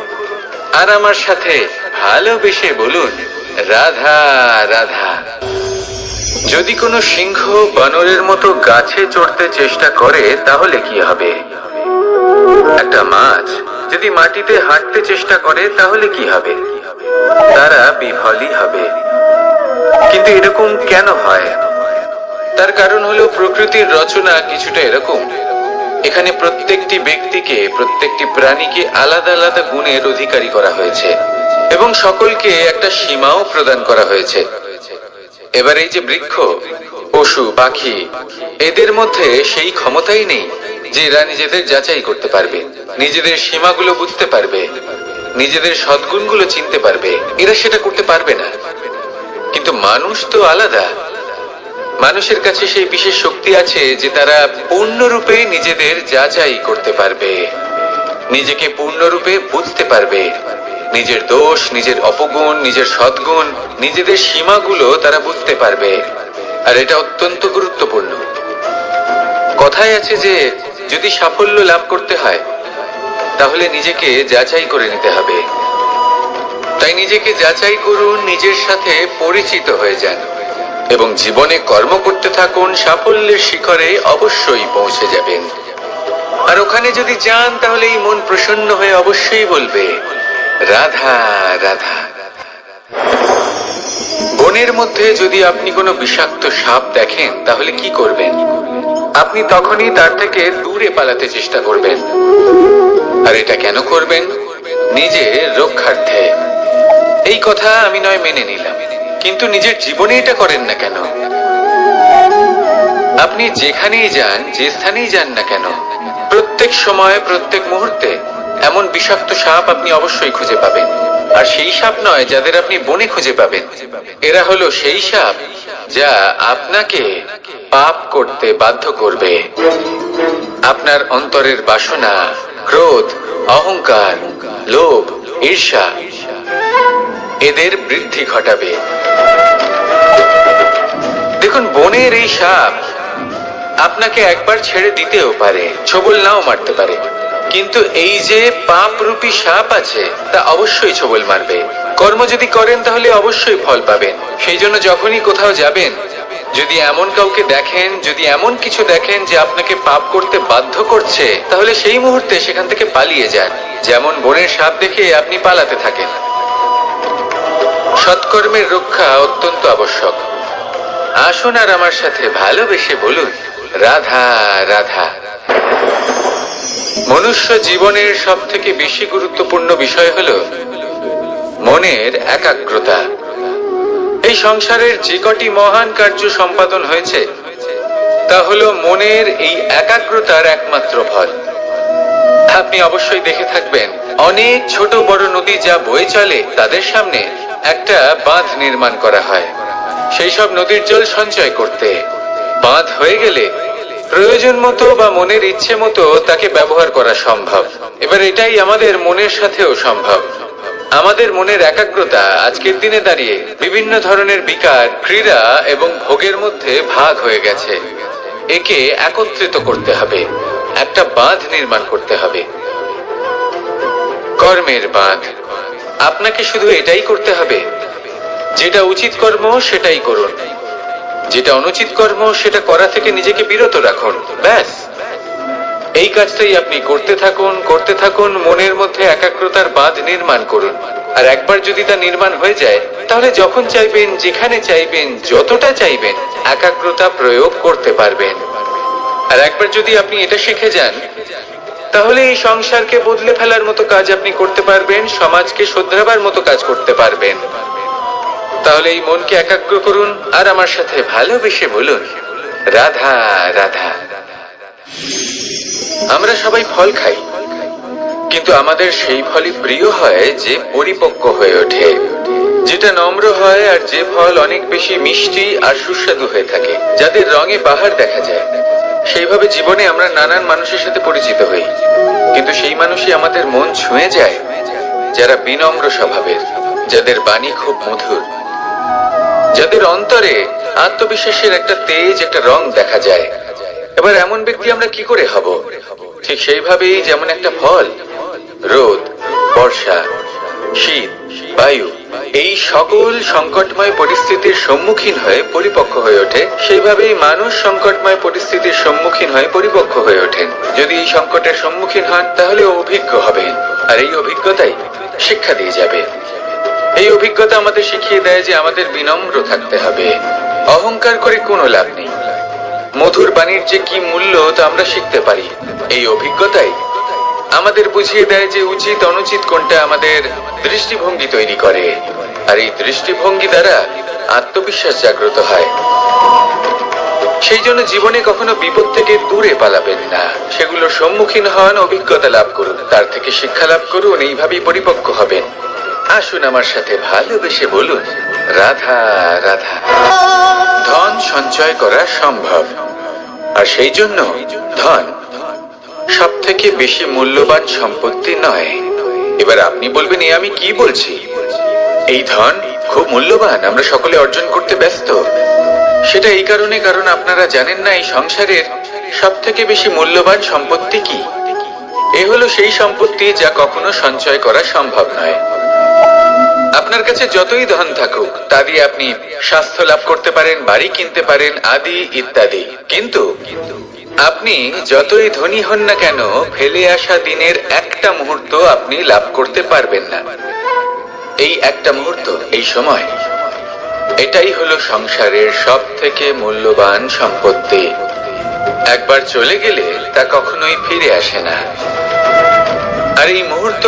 আর আমার সাথে ভালোবেসে বলুন, রাধা রাধা। যদি কোনো সিংহ বানরের মতো গাছে চড়তে চেষ্টা করে, তাহলে কি হবে? একটা মাছ যদি মাটিতে হাঁটতে চেষ্টা করে, তাহলে কি হবে? তারা বিফলই হবে। কিন্তু এরকম কেন হয়? তার কারণ হলো প্রকৃতির রচনা কিছুটা এরকম। এখানে প্রত্যেকটি ব্যক্তিকে, প্রত্যেকটি প্রাণীকে আলাদা আলাদা গুণের অধিকারী করা হয়েছে, এবং সকলকে একটা সীমাও প্রদান করা হয়েছে। এবার এই যে বৃক্ষ, পশু, পাখি, এদের মধ্যে সেই ক্ষমতাই নেই যে এরা নিজেদের যাচাই করতে পারবে, নিজেদের সীমাগুলো বুঝতে পারবে, নিজেদের সদ্গুণগুলো চিনতে পারবে। এরা সেটা করতে পারবে না। কিন্তু মানুষ তো আলাদা। মানুষের কাছে সেই বিশেষ শক্তি আছে যে তারা পূর্ণরূপে নিজেদের যাচাই করতে পারবে, নিজেকে পূর্ণরূপে বুঝতে পারবে, নিজের দোষ, নিজের অপগুণ, নিজের সদ্গুণ, নিজেদের সীমাগুলো তারা বুঝতে পারবে। আর এটা অত্যন্ত গুরুত্বপূর্ণ। কথায় আছে যে যদি সাফল্য লাভ করতে হয়, তাহলে নিজেকে যাচাই করে নিতে হবে। তাই নিজেকে যাচাই করুন, নিজের সাথে পরিচিত হয়ে যান, এবং জীবনে কর্ম করতে থাকুন। সাফল্যের শিখরে অবশ্যই পৌঁছে যাবেন। আর ওখানে যদি যান, তাহলে এই মন প্রসন্ন হয়ে অবশ্যই বলবে, রাধা রাধা। বনের মধ্যে যদি আপনি কোনো বিষাক্ত সাপ দেখেন, তাহলে কি করবেন? আপনি তখনই তার থেকে দূরে পালাতে চেষ্টা করবেন। আর এটা কেন করবেন? নিজের রক্ষার্থে। এই কথা আমি নয় মেনে নিলাম, কিন্তু নিজের জীবনে এটা করেন না কেন? আপনি যেখানেই যান, যে স্থানেই যান না কেন, প্রত্যেক সময়, প্রত্যেক মুহূর্তে এমন বিষাক্ত সাপ আপনি অবশ্যই খুঁজে পাবেন। আর সেই সাপ নয় যাদের আপনি বনে খুঁজে পাবেন, এরা হলো সেই সাপ যা আপনাকে পাপ করতে বাধ্য করবে। আপনার অন্তরের বাসনা, ক্রোধ, অহংকার, লোভ, ঈর্ষা, এদের বৃদ্ধি ঘটাবে। দেখুন, বনের এই সাপ আপনাকে একবার ছেড়ে দিতেও পারে, ছোবল নাও মারতে পারে, কিন্তু এই যে পাপরূপী সাপ আছে, তা অবশ্যই ছোবল মারবে। কর্ম যদি করেন, তাহলে অবশ্যই ফল পাবেন। সেই জন্য যখনই কোথাও যাবেন, যদি এমন কাউকে দেখেন, যদি এমন কিছু দেখেন যে আপনাকে পাপ করতে বাধ্য করছে, তাহলে সেই মুহূর্তে সেখান থেকে পালিয়ে যান। যেমন বনের সাপ দেখে আপনি পালাতে থাকেন। সৎকর্মের রক্ষা অত্যন্ত আবশ্যক। আসুন আর আমার সাথে ভালোবেসে বলুন, রাধা রাধা। মনুষ্য জীবনের সব থেকে বেশি গুরুত্বপূর্ণ বিষয় হলো মনের একাগ্রতা। এই সংসারের যে কটি মহান কার্য সম্পাদন হয়েছে, তা হলো মনের এই একাগ্রতার একমাত্র ফল। আপনি অবশ্যই দেখে থাকবেন, অনেক ছোট বড় নদী যা বয়ে চলে, তাদের সামনে একটা বাঁধ নির্মাণ করা হয় সেই সব নদীর জল সঞ্চয় করতে। বাঁধ হয়ে গেলে প্রয়োজন মতো বা মনের ইচ্ছে মতো তাকে ব্যবহার করা সম্ভব। এবার এটাই আমাদের মনের সাথেও সম্ভব। আমাদের মনের একাগ্রতা আজকের দিনে দাঁড়িয়ে বিভিন্ন ধরনের বিকার, ক্রীড়া এবং ভোগের মধ্যে ভাগ হয়ে গেছে। একে একত্রিত করতে হবে, একটা বাঁধ নির্মাণ করতে হবে, কর্মের বাঁধ। আপনাকে শুধু এটাই করতে হবে, যেটা উচিত কর্ম সেটাই করুন, যেটা অনুচিত কর্ম সেটা করা থেকে নিজেকে বিরত রাখুন। ব্যাস, এই কাজটাই আপনি করতে থাকুন, মনের মধ্যে একাগ্রতার বাঁধ নির্মাণ করুন। আর একবার যদি তা নির্মাণ হয়ে যায়, তাহলে যখন চাইবেন, যেখানে চাইবেন, যতটা চাইবেন, একাগ্রতা প্রয়োগ করতে পারবেন। আর একবার যদি আপনি এটা শিখে যান, তাহলে এই সংসারকে বদলে ফেলার মতো কাজ আপনি করতে পারবেন, সমাজকে শোধরাবার মতো কাজ করতে পারবেন। তাহলে এই মনকে একাগ্র করুন আর আমার সাথে ভালোবেসে বলুন, রাধা রাধা। আমরা সবাই ফল খাই, কিন্তু আমাদের সেই ফলই প্রিয় হয় যে পরিপক্ক হয়ে ওঠে, যেটা নম্র হয়, আর যে ফল অনেক বেশি মিষ্টি আর সুস্বাদু হয়ে থাকে, যাদের রঙে বাহার দেখা যায়। সেইভাবে জীবনে আমরা নানান মানুষের সাথে পরিচিত হই, কিন্তু সেই মানুষই আমাদের মন ছুঁয়ে যায় যারা বিনম্র স্বভাবের, যাদের বাণী খুব মধুর, যাদের অন্তরে আত্মবিশ্বাসের একটা তেজ, একটা রং দেখা যায়। এবার এমন ব্যক্তি আমরা কি করে হব? ঠিক সেইভাবেই যেমন একটা ফল রোদ, বর্ষা, শীত, বায়ু এই সকল সংকটময় পরিস্থিতির সম্মুখীন হয়ে পরিপক্ক হয়ে ওঠে, সেইভাবেই মানুষ সংকটময় পরিস্থিতির সম্মুখীন হয়ে পরিপক্ক হয়ে ওঠেন। যদি এই সংকটের সম্মুখীন হন, তাহলে অভিজ্ঞ হবেন, আর এই অভিজ্ঞতাই শিক্ষা দিয়ে যাবে। এই অভিজ্ঞতা আমাদের শিখিয়ে দেয় যে আমাদের বিনম্র থাকতে হবে, অহংকার করে কোনো লাভ নেই। মধুর বাণীর যে কি মূল্য তা আমরা শিখতে পারি। এই অভিজ্ঞতাই আমাদের বুঝিয়ে দেয় যে উচিত অনুচিত কোনটা, আমাদের দৃষ্টিভঙ্গি তৈরি করে, আর এই দৃষ্টিভঙ্গি দ্বারা আত্মবিশ্বাস জাগ্রত হয়। সেই জন্য জীবনে কখনো বিপদ থেকে দূরে পালাবেন না, সেগুলোর সম্মুখীন হন, অভিজ্ঞতা লাভ করুন, তার থেকে শিক্ষা লাভ করুন, এইভাবেই পরিপক্ক হবেন। আসুন আমার সাথে ভালোবেসে বলুন, রাধা রাধা। ধন সঞ্চয় করা সম্ভব, আর সেই জন্য ধন সব থেকে বেশি মূল্যবান সম্পত্তি নয়। এবার আপনি বলবেন, আমি কি বলছি? এই ধন খুব মূল্যবান, আমরা সকলে অর্জন করতে ব্যস্ত। সেটা এই কারণে, কারণ আপনারা জানেন না এই সংসারের সব থেকে বেশি মূল্যবান সম্পত্তি কি। এ হলো সেই সম্পত্তি যা কখনো সঞ্চয় করা সম্ভব নয়। আপনার কাছে যতই ধন থাকুক, তা দিয়ে আপনি স্বাস্থ্য লাভ করতে পারেন, বাড়ি কিনতে পারেন, আদি ইত্যাদি, কিন্তু আপনি যতই ধনী হন না কেন, ফেলে আসা দিনের একটা মুহূর্ত আপনি লাভ করতে পারবেন না। এই একটা মুহূর্ত, এই সময়, এটাই হলো সংসারের সব থেকে মূল্যবান সম্পত্তি। একবার চলে গেলে তা কখনোই ফিরে আসে না। আর এই মুহূর্ত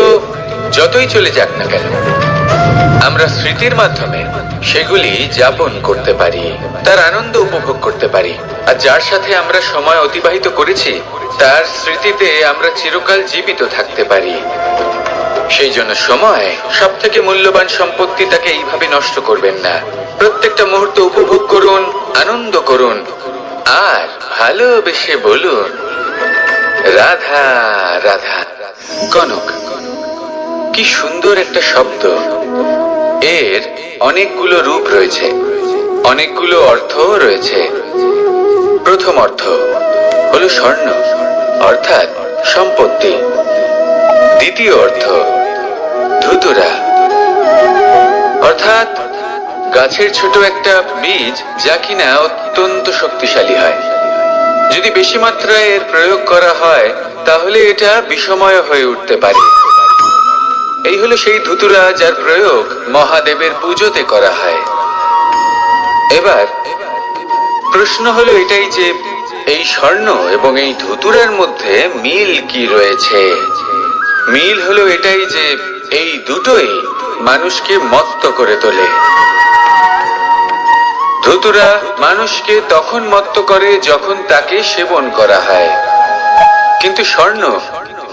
যতই চলে যাক না কেন, আমরা স্মৃতির মাধ্যমে সেগুলি যাপন করতে পারি, তার আনন্দ উপভোগ করতে পারি। আর যার সাথে আমরা সময় অতিবাহিত করেছি, তার স্মৃতিতে আমরা চিরকাল জীবিত থাকতে পারি। সেই জন্য সময় সব থেকে মূল্যবান সম্পত্তি, তাকে এইভাবে নষ্ট করবেন না। প্রত্যেকটা মুহূর্ত উপভোগ করুন, আনন্দ করুন, আর ভালোবেসে বলুন, রাধা রাধা। কনক, কি সুন্দর একটা শব্দ। এর অনেকগুলো রূপ রয়েছে, অনেকগুলো অর্থ রয়েছে। প্রথম অর্থ হলো স্বর্ণ, অর্থাৎ সম্পত্তি। দ্বিতীয় অর্থ ধুতুরা, অর্থাৎ গাছের ছোট একটা বীজ, যা কিনা অত্যন্ত শক্তিশালী হয়। যদি বেশি মাত্রায় এর প্রয়োগ করা হয়, তাহলে এটা বিষময় হয়ে উঠতে পারে। এই হলো সেই ধুতুরা যার প্রয়োগ মহাদেবের পুজোতে করা হয়। এবার প্রশ্ন হলো এটাই যে এই স্বর্ণ এবং এই ধুতুরার মধ্যে মিল কি রয়েছে। মিল হলো এটাই যে এই দুটোই মানুষকে মত্ত করে তোলে। ধুতুরা মানুষকে তখন মত্ত করে যখন তাকে সেবন করা হয়, কিন্তু স্বর্ণ,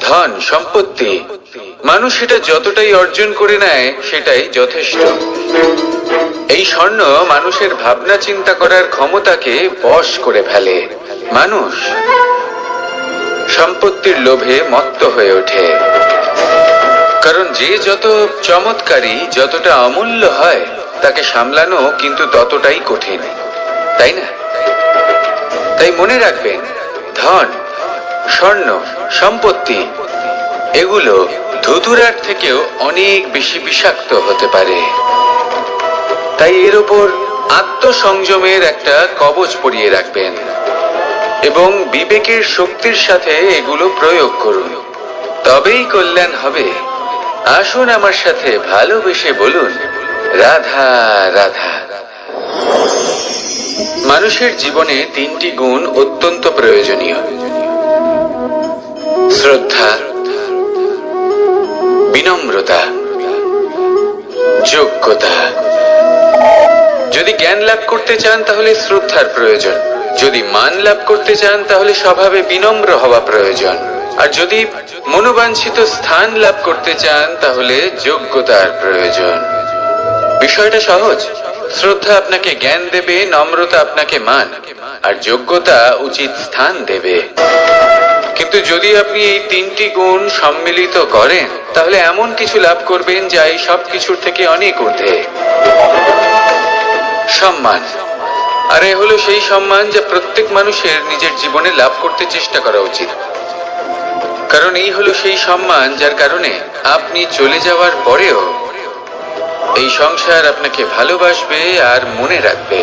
ধন, সম্পত্তি, মানুষ এটা যতটাই অর্জন করে নেয় সেটাই যথেষ্ট। এই স্বর্ণ মানুষের ভাবনা চিন্তা করার ক্ষমতাকে বশ করে ফেলে। মানুষ সম্পত্তির লোভে মত্ত হয়ে ওঠে, কারণ যে যত চমৎকারী, যতটা অমূল্য হয়, তাকে সামলানো কিন্তু ততটাই কঠিন, তাই না? তাই মনে রাখবেন, ধন, স্বর্ণ, সম্পত্তি এগুলো ধুতুরার থেকেও অনেক বেশি বিষাক্ত হতে পারে। তাই এর ওপর আত্মসংযমের একটা কবচ পরিয়ে রাখবেন এবং বিবেকের শক্তির সাথে এগুলো প্রয়োগ করুন, তবেই কল্যাণ হবে। আসুন আমার সাথে ভালোবেসে বলুন, রাধা রাধা। মানুষের জীবনে তিনটি গুণ অত্যন্ত প্রয়োজনীয়: শ্রদ্ধা, বিনম্রতা, যোগ্যতা। যদি জ্ঞান লাভ করতে চান তাহলে শ্রদ্ধার প্রয়োজন, যদি মান লাভ করতে চান তাহলে স্বভাবে বিনম্র হওয়া প্রয়োজন, আর যদি মনোবাঞ্ছিত স্থান লাভ করতে চান তাহলে যোগ্যতার প্রয়োজন। বিষয়টা সহজ। শ্রদ্ধা আপনাকে জ্ঞান দেবে, নম্রতা আপনাকে মান, আর যোগ্যতা উচিত স্থান দেবে। কিন্তু যদি আপনি এই তিনটি গুণ সম্মিলিত করেন তাহলে এমন কিছু লাভ করবেন যা এই সব কিছুর থেকে অনেক ঊর্ধ্বে। সম্মান। আর এ হলো সেই সম্মান যা প্রত্যেক মানুষের নিজের জীবনে লাভ করতে চেষ্টা করা উচিত, কারণ এই হলো সেই সম্মান যার কারণে আপনি চলে যাওয়ার পরেও এই সংসার আপনাকে ভালোবাসবে আর মনে রাখবে।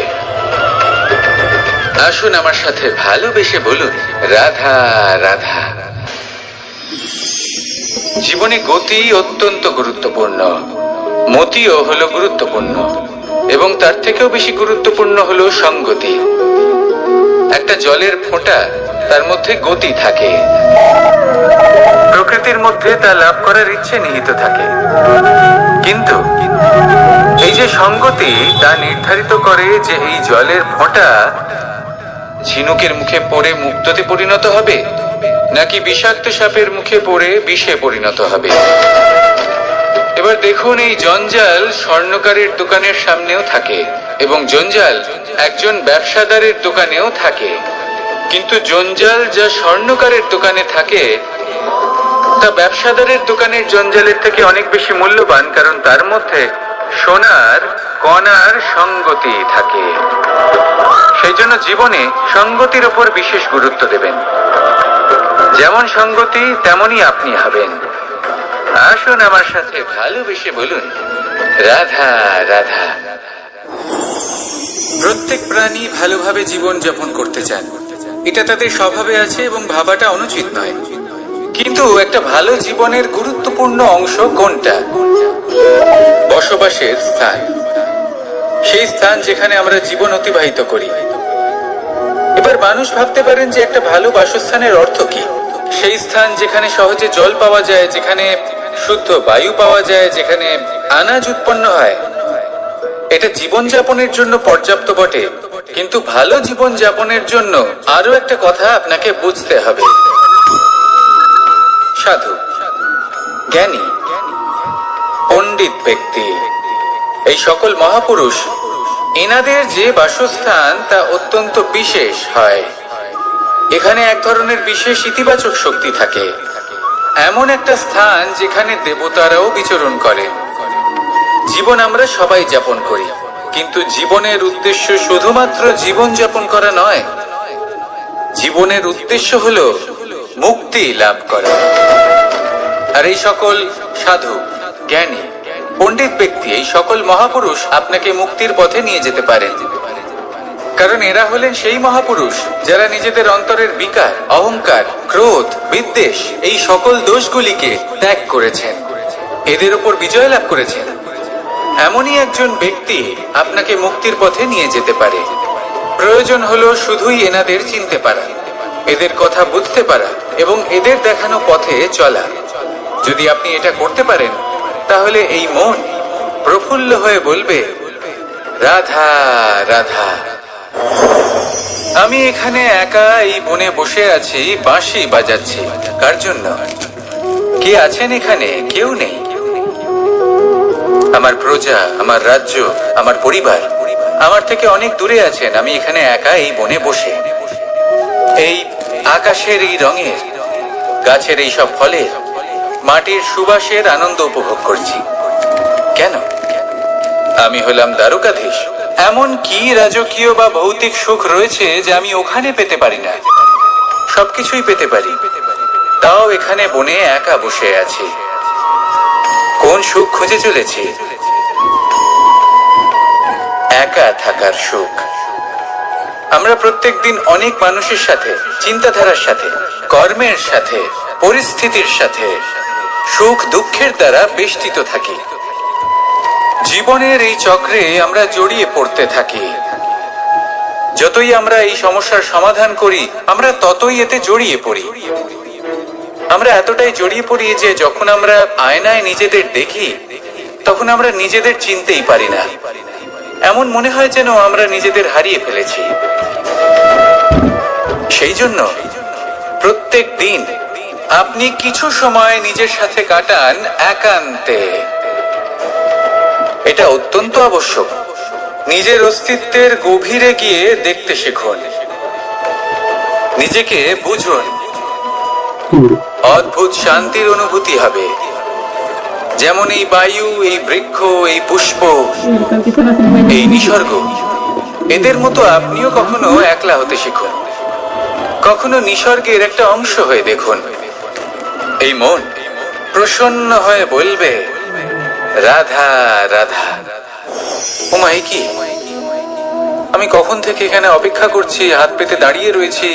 আসুন আমার সাথে ভালোবেসে বলুন, রাধা রাধা। জীবনে গতি অত্যন্ত গুরুত্বপূর্ণ, মতিও হলো গুরুত্বপূর্ণ, এবং তার থেকেও বেশি গুরুত্বপূর্ণ হলো সঙ্গতি। একটা জলের ফোঁটা, তার মধ্যে গতি থাকে, প্রকৃতির মধ্যে তা লাভ করার ইচ্ছে নিহিত থাকে, কিন্তু এই যে সঙ্গতি তা নির্ধারিত করে যে এই জলের ফোঁটা ঝিনুকের মুখে পড়ে মুক্ততে পরিণত হবে নাকি বিষাক্ত সাপের মুখে পড়ে বিষে পরিণত হবে। এবার দেখুন, এই জঞ্জাল স্বর্ণকারের দোকানের সামনেও থাকে এবং জঞ্জাল একজন ব্যবসাদারের দোকানেও থাকে, কিন্তু জঞ্জাল যা স্বর্ণকারের দোকানে থাকে তা ব্যবসাদারের দোকানের জঞ্জালের থেকে অনেক বেশি মূল্যবান, কারণ তার মধ্যে সোনার কণার সঙ্গতি থাকে। সেই জন্য জীবনে সঙ্গতির উপর বিশেষ গুরুত্ব দেবেন। যেমন সঙ্গতি তেমনই আপনি হবেন। আসুন আমার সাথে ভালোবেসে বলুন, রাধা রাধা। প্রত্যেক প্রাণী ভালোভাবে জীবন যাপন করতে চান, এটা তাদের স্বভাবে আছে এবং ভাবাটা অনুচিত নয়। কিন্তু একটা ভালো জীবনের গুরুত্বপূর্ণ অংশ কোনটা? বসবাসের স্থান, সেই স্থান যেখানে আমরা জীবন অতিবাহিত করি। এবার মানুষ ভাবতে পারেন যে একটা ভালো বাসস্থানের অর্থ কি? সেই স্থান যেখানে সহজে জল পাওয়া যায়, যেখানে শুদ্ধ বায়ু পাওয়া যায়, যেখানে আনাজ উৎপন্ন হয়। এটা জীবনযাপনের জন্য পর্যাপ্ত বটে, কিন্তু ভালো জীবন যাপনের জন্য আরো একটা কথা আপনাকে বুঝতে হবে। সাধু, জ্ঞানী, পণ্ডিত ব্যক্তি, এই সকল মহাপুরুষ, এনাদের যে বাসস্থান তা অত্যন্ত বিশেষ হয়। এখানে এক ধরনের বিশেষ ইতিবাচক শক্তি থাকে, এমন একটা স্থান যেখানে দেবতারাও বিচরণ করে। জীবন আমরা সবাই যাপন করি, কিন্তু জীবনের উদ্দেশ্য শুধুমাত্র জীবন যাপন করা নয়। জীবনের উদ্দেশ্য হলো মুক্তি লাভ করা। আর এই সকল সাধু, জ্ঞানী, পণ্ডিত ব্যক্তি, এই সকল মহাপুরুষ আপনাকে মুক্তির পথে নিয়ে যেতে পারেন, কারণ এরা হলেন সেই মহাপুরুষ যারা নিজেদের অন্তরের বিকার, অহংকার, ক্রোধ, বিদ্বেষ এই সকল দোষগুলিকে ত্যাগ করেছেন, এদের উপর বিজয় লাভ করেছেন। এমনই একজন ব্যক্তি আপনাকে মুক্তির পথে নিয়ে যেতে পারে। প্রয়োজন হলো শুধুই এনাদের চিনতে পারা, এদের কথা বুঝতে পারা এবং এদের দেখানো পথে চলা। যদি আপনি এটা করতে পারেন তাহলে এই মন প্রফুল্ল হয়ে বলবে, রাধা রাধা। আমি এখানে একা এই বনে বসে আছি, বাঁশি বাজাচ্ছি। কার জন্য? কে আছেন এখানে? কেউ নেই। আমার প্রজা, আমার রাজ্য, আমার পরিবার আমার থেকে অনেক দূরে আছেন। আমি এখানে একা এই বনে বসে এই আকাশের এই রঙের, গাছের এই সব ফলের, মাটির সুবাসের আনন্দ উপভোগ করছি। কেন? আমি হলাম দ্বারকাধীশ। এমন কি রাজকীয় বা ভৌতিক সুখ রয়েছে যে আমি ওখানে পেতে পারি না? সবকিছুই পেতে পারি, তাও এখানে বনে একা বসে আছি। কোন সুখ খুঁজে চলেছি? একা থাকার সুখ। আমরা প্রত্যেকদিন অনেক মানুষের সাথে, চিন্তাধারার সাথে, কর্মের সাথে, পরিস্থিতির সাথে সুখ দুঃখের দ্বারা বেষ্টিত থাকি। জীবনের এই চক্রে আমরা জড়িয়ে পড়তে থাকি। যতই আমরা এই সমস্যার সমাধান করি, আমরা ততই এতে জড়িয়ে পড়ি। আমরা এতটাই জড়িয়ে পড়ি যে যখন আমরা আয়নায় নিজেদের দেখি, তখন আমরা নিজেদের চিনতেই পারি না। এমন মনে হয় যেন আমরা নিজেদের হারিয়ে ফেলেছি। সেই জন্য প্রত্যেক দিন আপনি কিছু সময় নিজের সাথে কাটান একান্তে। এটা অত্যন্ত আবশ্যক। নিজের অস্তিত্বের গভীরে গিয়ে দেখতে শিখুন, নিজেকে বুঝুন। অদ্ভুত শান্তির অনুভূতি হবে। যেমন এই বায়ু, এই বৃক্ষ, এই পুষ্প, এই নিসর্গ, এদের মতো আপনিও কখনো একলা হতে শিখুন। কখনো নিসর্গের একটা অংশ হয়ে দেখুন। এই মন প্রসন্ন হয়ে বলবে, রাধা রাধা। ওমাই কি, আমি কখন থেকে এখানে অপেক্ষা করছি, হাত পেতে দাঁড়িয়ে রয়েছি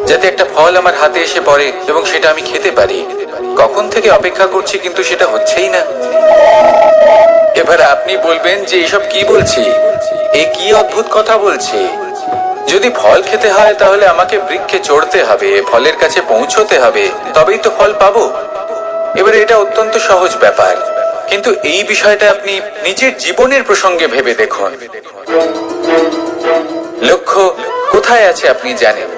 যাতে একটা ফল আমার হাতে এসে পড়ে এবং সেটা আমি খেতে পারি। কখন থেকে অপেক্ষা করছি, কিন্তু সেটা হচ্ছেই না। এবার আপনি বলবেন যে এসব কি বলছি, এ কি অদ্ভুত কথা বলছি। যদি ফল খেতে হয় তাহলে আমাকে বৃক্ষে চড়তে হবে, ফলের কাছে পৌঁছতে হবে, তবেই তো ফল পাবো। এবারে এটা অত্যন্ত সহজ ব্যাপার, কিন্তু এই বিষয়টা আপনি নিজের জীবনের প্রসঙ্গে ভেবে দেখুন। লক্ষ্য কোথায় আছে আপনি জানেন,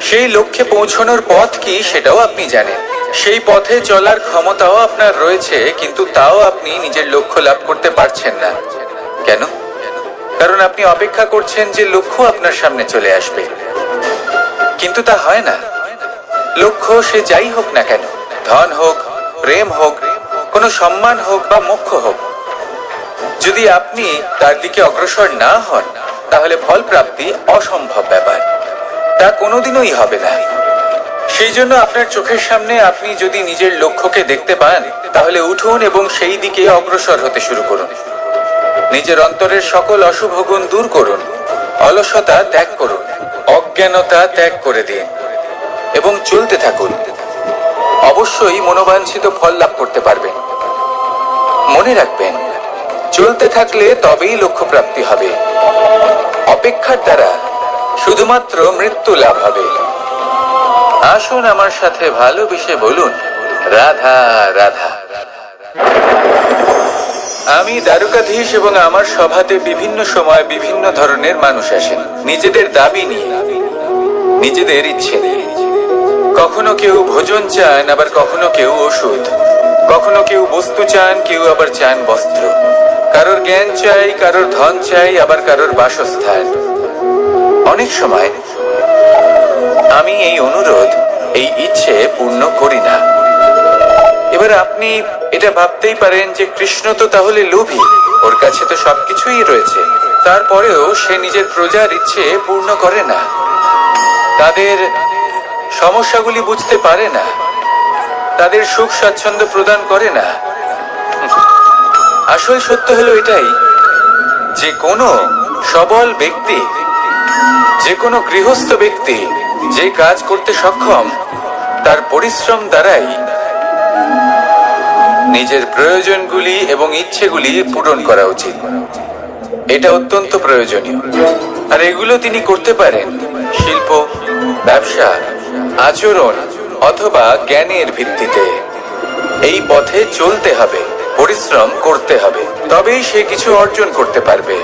সেই লক্ষ্যে পৌঁছানোর পথ কি সেটাও আপনি জানেন, সেই পথে চলার ক্ষমতাও আপনার রয়েছে, কিন্তু তাও আপনি নিজের লক্ষ্য লাভ করতে পারছেন না। কেন? কারণ আপনি অপেক্ষা করছেন যে লক্ষ্য আপনার সামনে চলে আসবে, কিন্তু তা হয় না। লক্ষ্য সে যাই হোক না কেন, ধন হোক, প্রেম হোক, কোনো সম্মান হোক বা মোক্ষ হোক, যদি আপনি তার দিকে অগ্রসর না হন, তাহলে ফল প্রাপ্তি অসম্ভব ব্যাপার। তা কোনোদিনই হবে না। সেই জন্য আপনার চোখের সামনে আপনি যদি নিজের লক্ষ্যকে দেখতে পান, তাহলে উঠুন এবং সেই দিকে অগ্রসর হতে শুরু করুন। নিজের অন্তরের সকল অশুভ গুণ দূর করুন, অলসতা ত্যাগ করুন, অজ্ঞানতা ত্যাগ করে দিন এবং চলতে থাকুন। অবশ্যই মনোবাঞ্ছিত ফল লাভ করতে পারবেন। মনে রাখবেন, চলতে থাকলে তবেই লক্ষ্য প্রাপ্তি হবে। অপেক্ষার দ্বারা শুধুমাত্র মৃত্যু লাভ হবে। আসুন আমার সাথে ভালোবেসে বলুন, রাধা রাধা। আমি দ্বারকাধীশ এবং আমার সভাতে বিভিন্ন সময় বিভিন্ন ধরনের মানুষ আসেন, নিজেদের দাবি নিয়ে, নিজেদের ইচ্ছে নিয়ে। কখনো কেউ ভোজন চান, আবার কখনো কেউ ওষুধ। কখনো কেউ বস্তু চান, কেউ আবার চান বস্ত্র। কারোর জ্ঞান চাই, কারোর ধন চাই, আবার কারোর বাসস্থান। অনেক সময় আমি এই অনুরোধ, এই ইচ্ছে পূর্ণ করি না। এবার আপনি এটা ভাবতেই পারেন যে কৃষ্ণ তো তাহলে লোভী, ওর কাছে তো সবকিছুই রয়েছে, তারপরেও সে নিজের প্রজার ইচ্ছে পূর্ণ করে না, তাদের সমস্যাগুলি বুঝতে পারে না, তাদের সুখ স্বাচ্ছন্দ্য প্রদান করে না। আসল সত্য হলো এটাই যে কোনো সবল ব্যক্তি, যে কোনো গৃহস্থ ব্যক্তি যে কাজ করতে সক্ষম, তার পরিশ্রম দ্বারাই নিজের প্রয়োজনগুলি এবং ইচ্ছেগুলি পূরণ করা উচিত। এটা অত্যন্ত প্রয়োজনীয়। আর এগুলো তিনি করতে পারেন শিল্প, ব্যবসা, আচরণ অথবা জ্ঞানের ভিত্তিতে। এই পথে চলতে হবে, পরিশ্রম করতে হবে, তবেই সে কিছু অর্জন করতে পারবে।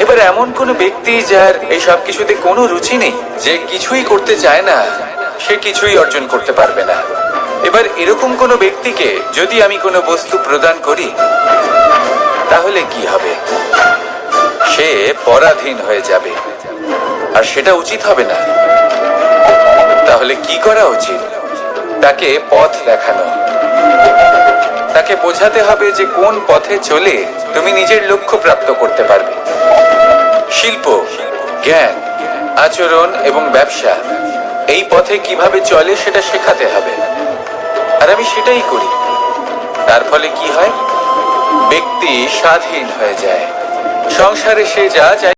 এবার এমন কোন ব্যক্তি যার এই সব কিছুতে কোনো রুচি নেই, যে কিছুই করতে চায় না, সে কিছুই অর্জন করতে পারবে না। এবার এরকম কোনো ব্যক্তিকে যদি আমি কোনো বস্তু প্রদান করি, তাহলে কি হবে? সে পরাধীন হয়ে যাবে, আর সেটা উচিত হবে না। তাহলে কি করা উচিত? তাকে পথ দেখানো, তাকে বোঝাতে হবে যে কোন পথে চলে তুমি নিজের লক্ষ্য প্রাপ্ত করতে পারবে। শিল্প, জ্ঞান, আচরণ এবং ব্যবসা, এই পথে কিভাবে চলে সেটা শেখাতে হবে। আর আমি সেটাই করি। তার ফলে কি হয়? ব্যক্তি স্বাধীন হয়ে যায়। সংসারে সে যা চায়